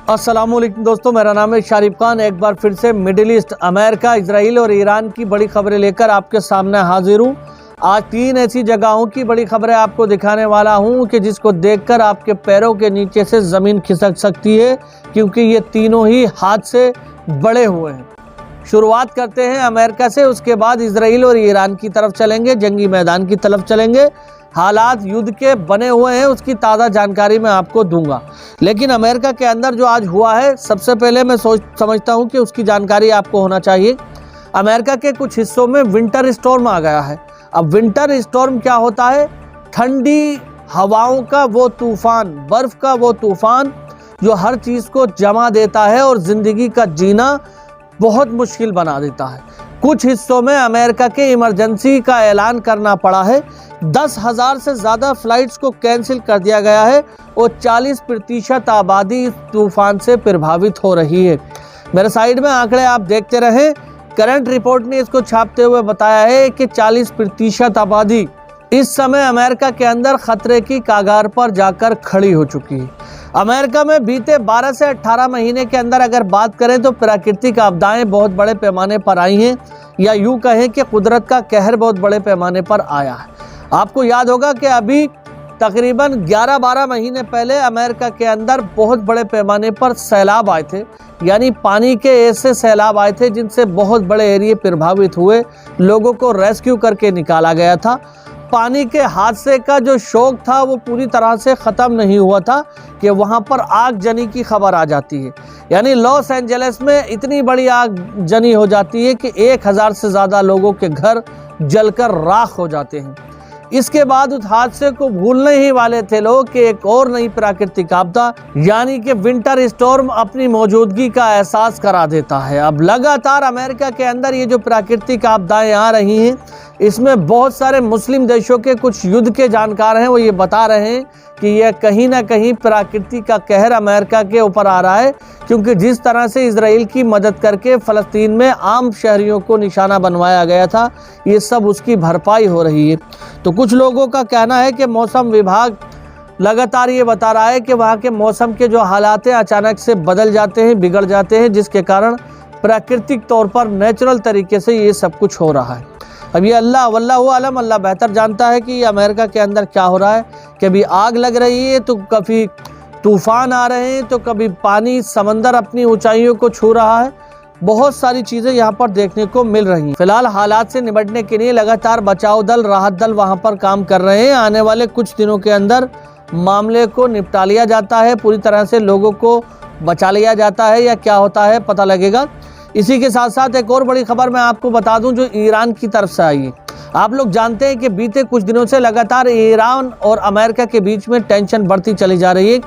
अस्सलामुअलैकुम दोस्तों, मेरा नाम है शारिफ खान। एक बार फिर से मिडिल ईस्ट, अमेरिका, इजराइल और ईरान की बड़ी खबरें लेकर आपके सामने हाजिर हूँ। आज 3 ऐसी जगहों की बड़ी खबरें आपको दिखाने वाला हूँ कि जिसको देखकर आपके पैरों के नीचे से ज़मीन खिसक सकती है, क्योंकि ये तीनों ही हाथ से बड़े हुए हैं। शुरुआत करते हैं अमेरिका से, उसके बाद इजराइल और ईरान की तरफ चलेंगे, जंगी मैदान की तरफ चलेंगे। हालात युद्ध के बने हुए हैं, उसकी ताज़ा जानकारी मैं आपको दूंगा। लेकिन अमेरिका के अंदर जो आज हुआ है, सबसे पहले मैं समझता हूं कि उसकी जानकारी आपको होना चाहिए। अमेरिका के कुछ हिस्सों में विंटर स्टॉर्म आ गया है। अब विंटर स्टॉर्म क्या होता है? ठंडी हवाओं का वो तूफान, बर्फ का वो तूफान जो हर चीज़ को जमा देता है और ज़िंदगी का जीना बहुत मुश्किल बना देता है। कुछ हिस्सों में अमेरिका के इमरजेंसी का ऐलान करना पड़ा है। 10,000 से ज़्यादा फ्लाइट्स को कैंसिल कर दिया गया है और 40% आबादी इस तूफान से प्रभावित हो रही है। मेरे साइड में आंकड़े आप देखते रहें। करंट रिपोर्ट ने इसको छापते हुए बताया है कि 40% आबादी इस समय अमेरिका के अंदर खतरे की कगार पर जाकर खड़ी हो चुकी है। अमेरिका में बीते 12 से 18 महीने के अंदर अगर बात करें तो प्राकृतिक आपदाएं बहुत बड़े पैमाने पर आई हैं, या यूं कहें कि कुदरत का कहर बहुत बड़े पैमाने पर आया है। आपको याद होगा कि अभी तकरीबन 11-12 महीने पहले अमेरिका के अंदर बहुत बड़े पैमाने पर सैलाब आए थे, यानी पानी के ऐसे सैलाब आए थे जिनसे बहुत बड़े एरिया प्रभावित हुए। लोगों को रेस्क्यू करके निकाला गया था। पानी के हादसे का जो शौक था वो पूरी तरह से ख़त्म नहीं हुआ था कि वहाँ पर आग जनी की खबर आ जाती है। यानी लॉस एंजलिस में इतनी बड़ी आग जनी हो जाती है कि 1000 से ज़्यादा लोगों के घर जलकर राख हो जाते हैं। इसके बाद उस हादसे को भूलने ही वाले थे लोग कि एक और नई प्राकृतिक आपदा यानी कि विंटर स्टॉर्म अपनी मौजूदगी का एहसास करा देता है। अब लगातार अमेरिका के अंदर ये जो प्राकृतिक आपदाएं आ रही हैं, इसमें बहुत सारे मुस्लिम देशों के कुछ युद्ध के जानकार हैं, वो ये बता रहे हैं कि यह कहीं ना कहीं प्रकृति का कहर अमेरिका के ऊपर आ रहा है, क्योंकि जिस तरह से इजराइल की मदद करके फ़लस्तीन में आम शहरियों को निशाना बनवाया गया था, ये सब उसकी भरपाई हो रही है। तो कुछ लोगों का कहना है कि मौसम विभाग लगातार ये बता रहा है कि वहाँ के मौसम के जो हालात हैं अचानक से बदल जाते हैं, बिगड़ जाते हैं, जिसके कारण प्राकृतिक तौर पर नेचुरल तरीके से ये सब कुछ हो रहा है। अब ये वल्लाहु आलम, अल्लाह बेहतर जानता है कि ये अमेरिका के अंदर क्या हो रहा है। कभी आग लग रही है तो कभी तूफान आ रहे हैं, तो कभी पानी समंदर अपनी ऊंचाइयों को छू रहा है। बहुत सारी चीज़ें यहाँ पर देखने को मिल रही हैं। फिलहाल हालात से निपटने के लिए लगातार बचाव दल, राहत दल वहाँ पर काम कर रहे हैं। आने वाले कुछ दिनों के अंदर मामले को निपटा लिया जाता है, पूरी तरह से लोगों को बचा लिया जाता है, या क्या होता है पता लगेगा। इसी के साथ साथ एक और बड़ी खबर मैं आपको बता दूं जो ईरान की तरफ से आई है। आप लोग जानते हैं कि बीते कुछ दिनों से लगातार ईरान और अमेरिका के बीच में टेंशन बढ़ती चली जा रही है।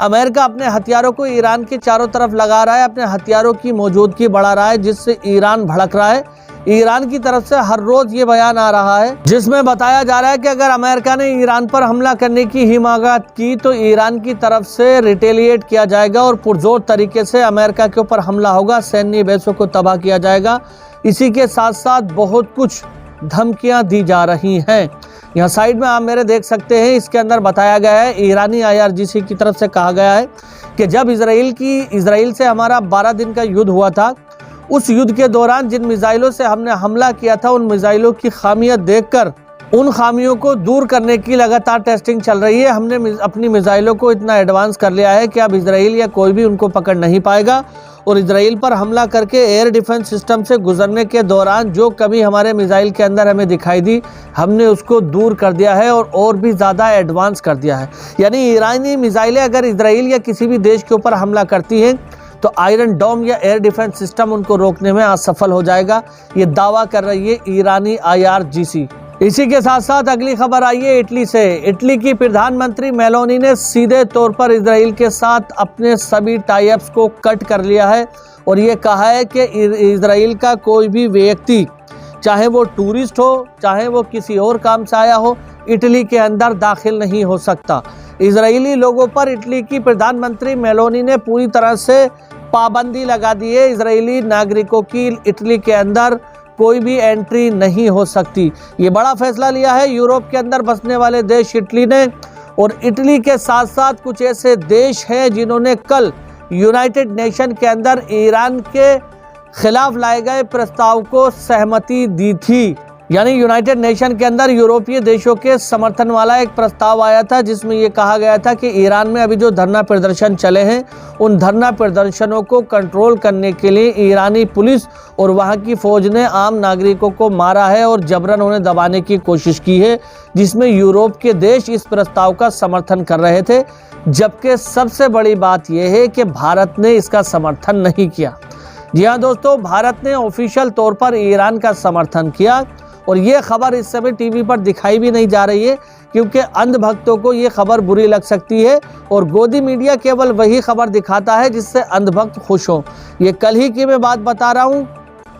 अमेरिका अपने हथियारों को ईरान के चारों तरफ लगा रहा है, अपने हथियारों की मौजूदगी बढ़ा रहा है, जिससे ईरान भड़क रहा है। ईरान की तरफ से हर रोज ये बयान आ रहा है जिसमें बताया जा रहा है कि अगर अमेरिका ने ईरान पर हमला करने की हिमाकत की तो ईरान की तरफ से रिटेलिएट किया जाएगा और पुरजोर तरीके से अमेरिका के ऊपर हमला होगा, सैन्य बेसों को तबाह किया जाएगा। इसी के साथ साथ बहुत कुछ धमकियां दी जा रही हैं। यहाँ साइड में आप मेरे देख सकते हैं, इसके अंदर बताया गया है, ईरानी IRGC की तरफ से कहा गया है कि जब इजराइल से हमारा 12 दिन का युद्ध हुआ था, उस युद्ध के दौरान जिन मिसाइलों से हमने हमला किया था, उन मिसाइलों की खामियां देखकर उन खामियों को दूर करने की लगातार टेस्टिंग चल रही है। हमने अपनी मिसाइलों को इतना एडवांस कर लिया है कि अब इजराइल या कोई भी उनको पकड़ नहीं पाएगा, और इजराइल पर हमला करके एयर डिफेंस सिस्टम से गुजरने के दौरान जो कमी हमारे मिसाइल के अंदर हमें दिखाई दी, हमने उसको दूर कर दिया है और भी ज़्यादा एडवांस कर दिया है। यानी ईरानी मिसाइलें अगर इजराइल या किसी भी देश के ऊपर हमला करती हैं तो आयरन डोम या एयर डिफेंस सिस्टम उनको रोकने में असफल हो जाएगा। ये दावा कर रही है ईरानी IRGC। इसी के साथ साथ अगली खबर आई है इटली से। इटली की प्रधानमंत्री मेलोनी ने सीधे तौर पर इजराइल के साथ अपने सभी टाई-अप्स को कट कर लिया है और ये कहा है कि इजराइल का कोई भी व्यक्ति, चाहे वो टूरिस्ट हो, चाहे वो किसी और काम से आया हो, इटली के अंदर दाखिल नहीं हो सकता। इजरायली लोगों पर इटली की प्रधानमंत्री मेलोनी ने पूरी तरह से पाबंदी लगा दी है। इजरायली नागरिकों की इटली के अंदर कोई भी एंट्री नहीं हो सकती। ये बड़ा फैसला लिया है यूरोप के अंदर बसने वाले देश इटली ने, और इटली के साथ साथ कुछ ऐसे देश हैं जिन्होंने कल यूनाइटेड नेशन के अंदर ईरान के खिलाफ लाए गए प्रस्ताव को सहमति दी थी। यानी यूनाइटेड नेशन के अंदर यूरोपीय देशों के समर्थन वाला एक प्रस्ताव आया था, जिसमें यह कहा गया था कि ईरान में अभी जो धरना प्रदर्शन चले हैं, उन धरना प्रदर्शनों को कंट्रोल करने के लिए ईरानी पुलिस और वहां की फौज ने आम नागरिकों को मारा है और जबरन उन्हें दबाने की कोशिश की है, जिसमें यूरोप के देश इस प्रस्ताव का समर्थन कर रहे थे। जबकि सबसे बड़ी बात यह है कि भारत ने इसका समर्थन नहीं किया। जी हाँ दोस्तों, भारत ने ऑफिशियल तौर पर ईरान का समर्थन किया और ये खबर इस समय टीवी पर दिखाई भी नहीं जा रही है, क्योंकि अंधभक्तों को ये खबर बुरी लग सकती है और गोदी मीडिया केवल वही खबर दिखाता है जिससे अंधभक्त खुश हो। ये कल ही की मैं बात बता रहा हूँ,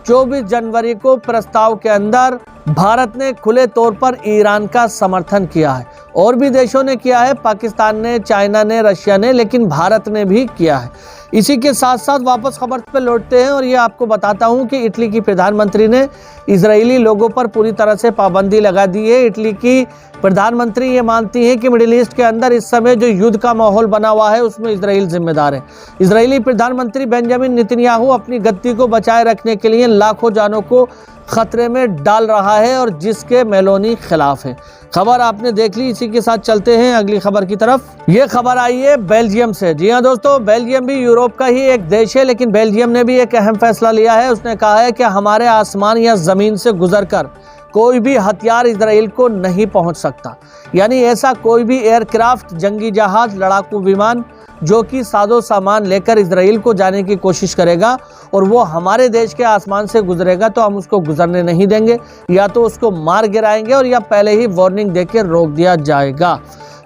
24 जनवरी को प्रस्ताव के अंदर भारत ने खुले तौर पर ईरान का समर्थन किया है। और भी देशों ने किया है, पाकिस्तान ने, चाइना ने, रशिया ने, लेकिन भारत ने भी किया है। इसी के साथ साथ वापस खबर पे लौटते हैं और ये आपको बताता हूं कि इटली की प्रधानमंत्री ने इजरायली लोगों पर पूरी तरह से पाबंदी लगा दी है। इटली की प्रधानमंत्री ये मानती हैं कि मिडिल ईस्ट के अंदर इस समय जो युद्ध का माहौल बना हुआ है उसमें इजराइल जिम्मेदार है। इजरायली प्रधानमंत्री बेंजामिन नेतन्याहू अपनी गद्दी को बचाए रखने के लिए लाखों जानों को खतरे में डाल रहा है और जिसके मेलोनी खिलाफ है। खबर आपने देख ली। इसी के साथ चलते हैं अगली खबर की तरफ। ये खबर आई है बेल्जियम से। जी हाँ दोस्तों, बेल्जियम भी यूरोप का ही एक देश है, लेकिन बेल्जियम ने भी एक अहम फैसला लिया है। उसने कहा है कि हमारे आसमान या जमीन से गुजरकर कोई भी हथियार इजराइल को नहीं पहुंच सकता। यानी ऐसा कोई भी एयरक्राफ्ट, जंगी जहाज, लड़ाकू विमान जो कि साजो सामान लेकर इजराइल को जाने की कोशिश करेगा और वो हमारे देश के आसमान से गुजरेगा तो हम उसको गुजरने नहीं देंगे, या तो उसको मार गिराएंगे और या पहले ही वार्निंग देकर रोक दिया जाएगा।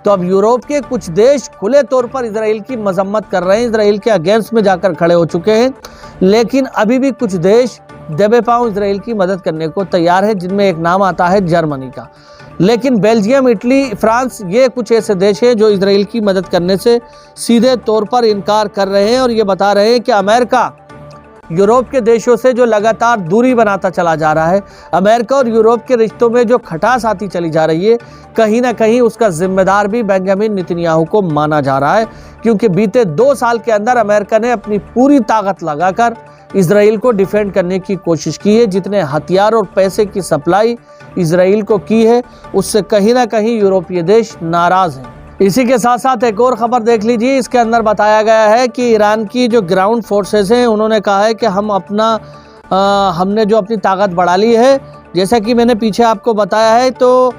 तो अब यूरोप के कुछ देश खुले तौर पर इजराइल की मजम्मत कर रहे हैं, इजराइल के अगेंस्ट में जाकर खड़े हो चुके हैं, लेकिन अभी भी कुछ देश दबे पांव इजराइल की मदद करने को तैयार है, जिनमें एक नाम आता है जर्मनी का। लेकिन बेल्जियम, इटली, फ्रांस, ये कुछ ऐसे देश हैं जो इजराइल की मदद करने से सीधे तौर पर इनकार कर रहे हैं और ये बता रहे हैं कि अमेरिका यूरोप के देशों से जो लगातार दूरी बनाता चला जा रहा है, अमेरिका और यूरोप के रिश्तों में जो खटास आती चली जा रही है, कहीं ना कहीं उसका जिम्मेदार भी बेंजामिन नेतन्याहू को माना जा रहा है। क्योंकि बीते 2 साल के अंदर अमेरिका ने अपनी पूरी ताकत लगाकर इजराइल को डिफेंड करने की कोशिश की है। जितने हथियार और पैसे की सप्लाई इजराइल को की है, उससे कहीं ना कहीं यूरोपीय देश नाराज हैं। इसी के साथ साथ एक और खबर देख लीजिए। इसके अंदर बताया गया है कि ईरान की जो ग्राउंड फोर्सेस हैं, उन्होंने कहा है कि हमने जो अपनी ताकत बढ़ा ली है। जैसा कि मैंने पीछे आपको बताया है, तो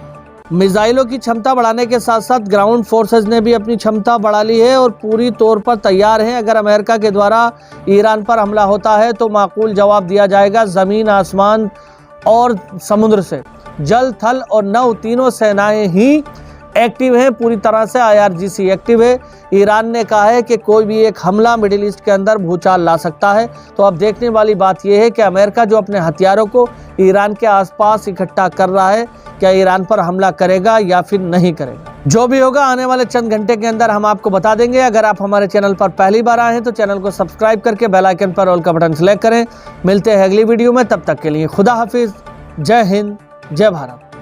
मिसाइलों की क्षमता बढ़ाने के साथ साथ ग्राउंड फोर्सेस ने भी अपनी क्षमता बढ़ा ली है और पूरी तौर पर तैयार हैं। अगर अमेरिका के द्वारा ईरान पर हमला होता है तो माकूल जवाब दिया जाएगा। ज़मीन, आसमान और समुद्र से, जल, थल और नभ, तीनों सेनाएं ही एक्टिव है, पूरी तरह से IRGC एक्टिव है। ईरान ने कहा है कि कोई भी एक हमला मिडिल ईस्ट के अंदर भूचाल ला सकता है। तो अब देखने वाली बात यह है कि अमेरिका जो अपने हथियारों को ईरान के आसपास इकट्ठा कर रहा है, क्या ईरान पर हमला करेगा या फिर नहीं करेगा। जो भी होगा आने वाले चंद घंटे के अंदर हम आपको बता देंगे। अगर आप हमारे चैनल पर पहली बार आए हैं तो चैनल को सब्सक्राइब करके बेल आइकन पर ऑल का बटन सेलेक्ट करें। मिलते हैं अगली वीडियो में, तब तक के लिए खुदा हाफिज। जय हिंद, जय भारत।